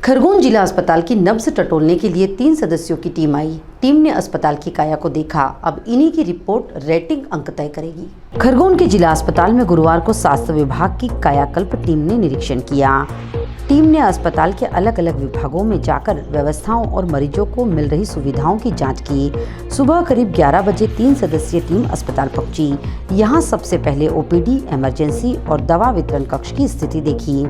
खरगोन जिला अस्पताल की नब्ज टटोलने के लिए 3 सदस्यों की टीम आई। टीम ने अस्पताल की काया को देखा। अब इन्हीं की रिपोर्ट रेटिंग अंक तय करेगी। खरगोन के जिला अस्पताल में गुरुवार को स्वास्थ्य विभाग की कायाकल्प टीम ने निरीक्षण किया। टीम ने अस्पताल के अलग अलग विभागों में जाकर व्यवस्थाओं और मरीजों को मिल रही सुविधाओं की जांच की। सुबह करीब 11 बजे 3 सदस्यीय टीम अस्पताल पहुंची। यहां सबसे पहले ओपीडी, इमरजेंसी और दवा वितरण कक्ष की स्थिति देखी।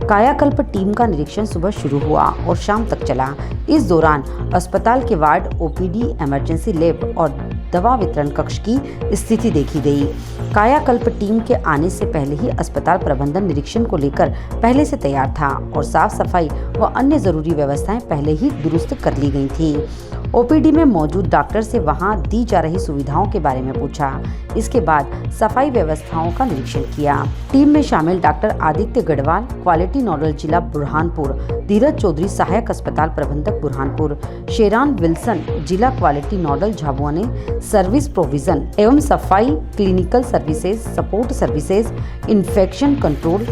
कायाकल्प टीम का निरीक्षण सुबह शुरू हुआ और शाम तक चला। इस दौरान अस्पताल के वार्ड, ओपीडी, इमरजेंसी लैब और दवा वितरण कक्ष की स्थिति देखी गई। कायाकल्प टीम के आने से पहले ही अस्पताल प्रबंधन निरीक्षण को लेकर पहले से तैयार था और साफ सफाई व अन्य जरूरी व्यवस्थाएं पहले ही दुरुस्त कर ली गई थी। ओपीडी में मौजूद डॉक्टर से वहां दी जा रही सुविधाओं के बारे में पूछा। इसके बाद सफाई व्यवस्थाओं का निरीक्षण किया। टीम में शामिल doctor Aditya Garhwal, quality nodal जिला बुरहानपुर, धीरज चौधरी, सहायक अस्पताल प्रबंधक बुरहानपुर, शेरान विल्सन, जिला क्वालिटी नोडल झाबुआ ने सर्विस प्रोविजन एवं सफाई, clinical services, support services, infection control,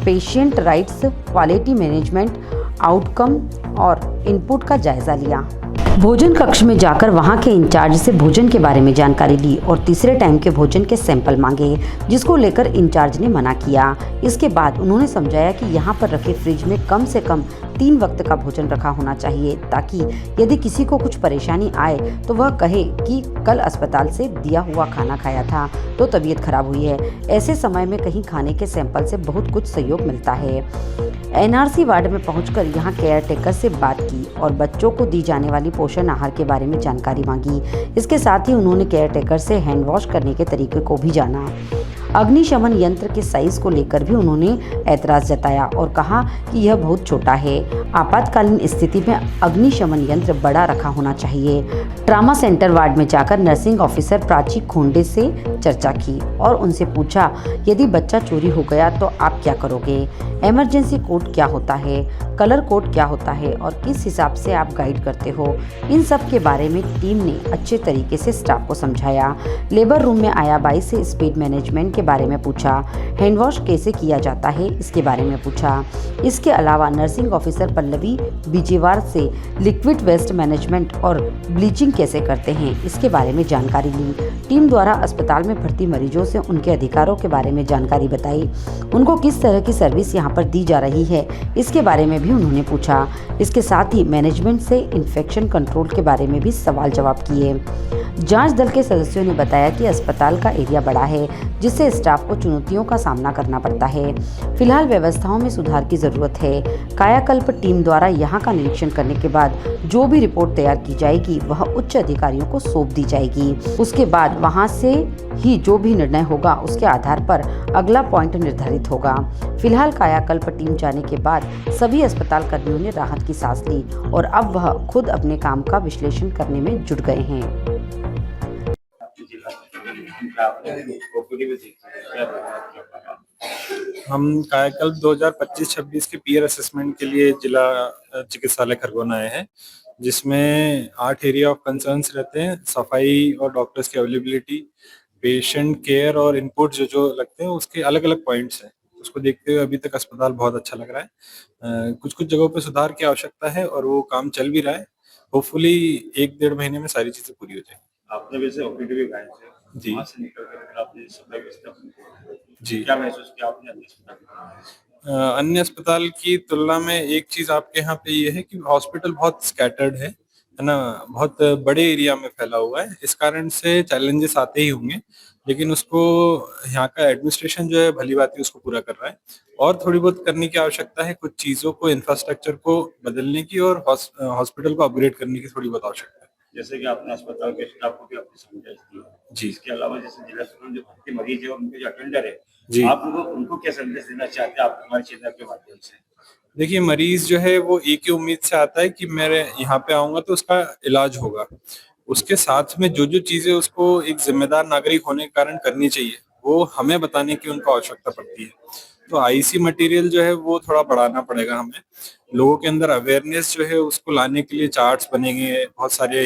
patient rights, quality management, outcome और इनपुट का जायजा लिया। भोजन कक्ष में जाकर वहां के इंचार्ज से भोजन के बारे में जानकारी ली और तीसरे टाइम के भोजन के सैंपल मांगे, जिसको लेकर इंचार्ज ने मना किया। इसके बाद उन्होंने समझाया कि यहां पर रखे फ्रिज में कम से कम 3 वक्त का भोजन रखा होना चाहिए, ताकि यदि किसी को कुछ परेशानी आए तो वह कहे कि कल अस्पताल से दिया हुआ खाना खाया था तो तबीयत खराब हुई है। ऐसे समय में कहीं खाने के सैंपल से बहुत कुछ सहयोग मिलता है। एनआरसी वार्ड में पहुंचकर यहां केयर टेकर से बात की और बच्चों को दी जाने वाली पोषण आहार के बारे में जानकारी मांगी। इसके साथ ही उन्होंने केयर टेकर से हैंड वॉश करने के तरीके को भी जाना। अग्निशमन यंत्र के साइज को लेकर भी उन्होंने ऐतराज जताया और कहा कि यह बहुत छोटा है। आपातकालीन स्थिति में अग्निशमन यंत्र बड़ा रखा होना चाहिए। ट्रामा सेंटर वार्ड में जाकर नर्सिंग ऑफिसर प्राची खोंडे से चर्चा की और उनसे पूछा, यदि बच्चा चोरी हो गया तो आप क्या करोगे? इमरजेंसी कोड क्या होता है, कलर कोड क्या होता है और किस हिसाब से आप गाइड करते हो? इन सब के बारे में टीम ने अच्छे तरीके से स्टाफ को समझाया। लेबर रूम में आया बाई से स्पीड मैनेजमेंट के बारे में पूछा। हैंड वॉश कैसे किया जाता है इसके बारे में पूछा। इसके अलावा नर्सिंग ऑफिसर पल्लवी बिजेवार से लिक्विड वेस्ट मैनेजमेंट और ब्लीचिंग कैसे करते हैं इसके बारे में जानकारी ली। टीम द्वारा अस्पताल में भर्ती मरीजों से उनके अधिकारों के बारे में जानकारी बताई। उनको किस तरह की सर्विस यहाँ पर दी जा रही है इसके बारे में भी उन्होंने पूछा। इसके साथ ही मैनेजमेंट से इन्फेक्शन कंट्रोल के बारे में भी सवाल जवाब किए। जांच दल के सदस्यों ने बताया कि अस्पताल का एरिया बड़ा है, जिससे स्टाफ को चुनौतियों का सामना करना पड़ता है। फिलहाल व्यवस्थाओं में सुधार की जरूरत है। कायाकल्प टीम द्वारा यहां का निरीक्षण करने के बाद जो भी रिपोर्ट तैयार की जाएगी वह उच्च अधिकारियों को सौंप दी जाएगी। उसके बाद वहां से ही जो भी निर्णय होगा उसके आधार पर अगला पॉइंट निर्धारित होगा। फिलहाल कायाकल्प टीम जाने के बाद सभी अस्पताल कर्मियों ने राहत की सांस ली और अब वह खुद अपने काम का विश्लेषण करने में जुट गए हैं। हम कायाकल्प 2025-26 के पीयर असेसमेंट के लिए जिला चिकित्सालय खरगोन आए हैं, जिसमें 8 एरिया ऑफ कंसर्न्स रहते हैं। सफाई और डॉक्टर्स की अवेलेबिलिटी, पेशेंट केयर और इनपुट जो जो लगते हैं उसके अलग अलग पॉइंट्स हैं। उसको देखते हुए अभी तक अस्पताल बहुत अच्छा लग रहा है। कुछ कुछ जगहों पे सुधार की आवश्यकता है और वो काम चल भी रहा है। होपफुली 1-1.5 महीने में सारी चीजें पूरी हो जाएंगी। आपने वैसे ओपीडी भी गए थे जी। वहां से निकल कर फिर आपने सफाई व्यवस्था जी। क्या महसूस किया आपने अन्य अस्पताल अन्य अस्पताल की तुलना में एक चीज आपके यहाँ पे ये है कि हॉस्पिटल बहुत स्कैटर्ड है ना, बहुत बड़े एरिया में फैला हुआ है। इस कारण से चैलेंजेस आते ही होंगे, लेकिन उसको यहाँ का एडमिनिस्ट्रेशन जो है भली भांति उसको पूरा कर रहा है। और थोड़ी बहुत करने की आवश्यकता है, कुछ चीजों को, इंफ्रास्ट्रक्चर को बदलने की और हॉस्पिटल को अपग्रेड करने की थोड़ी बहुत आवश्यकता है। जैसे कि आपने अस्पताल के स्टाफ को भी आपने समझाइश दी जी। इसके अलावा जैसे जिला अस्पताल जो भर्ती मरीज है और उनके जो अटेंडर है जी। आप उनको क्या संदेश देना चाहते हैं आप हमारे चैनल के माध्यम से? देखिए, मरीज जो है वो एक ही उम्मीद से आता है कि मेरे यहाँ पे आऊंगा तो उसका इलाज होगा। उसके साथ में जो जो चीजें उसको एक जिम्मेदार नागरिक होने के कारण करनी चाहिए वो हमें बताने की उनको आवश्यकता पड़ती है। तो आईसी मटेरियल जो है वो थोड़ा बढ़ाना पड़ेगा हमें। लोगों के अंदर अवेयरनेस जो है उसको लाने के लिए चार्ट्स बनेंगे, बहुत सारे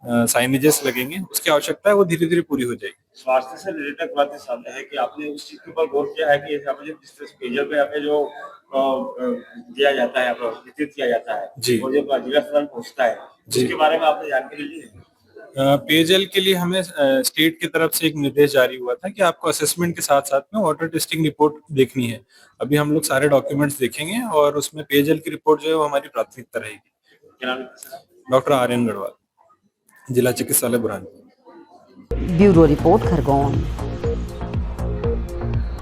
साइनेजेस लगेंगे, उसकी आवश्यकता है वो धीरे धीरे पूरी हो जाएगी। स्वास्थ्य से रिलेटेड बात सामने है कि आपने उस चीज के ऊपर गौर किया है कि यहाँ पे जिस तरह पेयजल में हमें जो दिया जाता है, वितरित किया जाता है जी। और जब जिला अस्पताल पहुंचता है, जी। उसके बारे में आपने जानकारी ली है? पेयजल के लिए हमें स्टेट की तरफ से एक निर्देश जारी हुआ था कि आपको असेसमेंट के साथ साथ में वाटर टेस्टिंग रिपोर्ट देखनी है। अभी हम लोग सारे डॉक्यूमेंट्स देखेंगे और उसमें पेयजल की रिपोर्ट जो है वो हमारी प्राथमिकता रहेगी। क्या नाम है सर? डॉक्टर आर्यन गढ़वाल, जिला चिकित्सालय बुरहानपुर। Bureau report Khargone.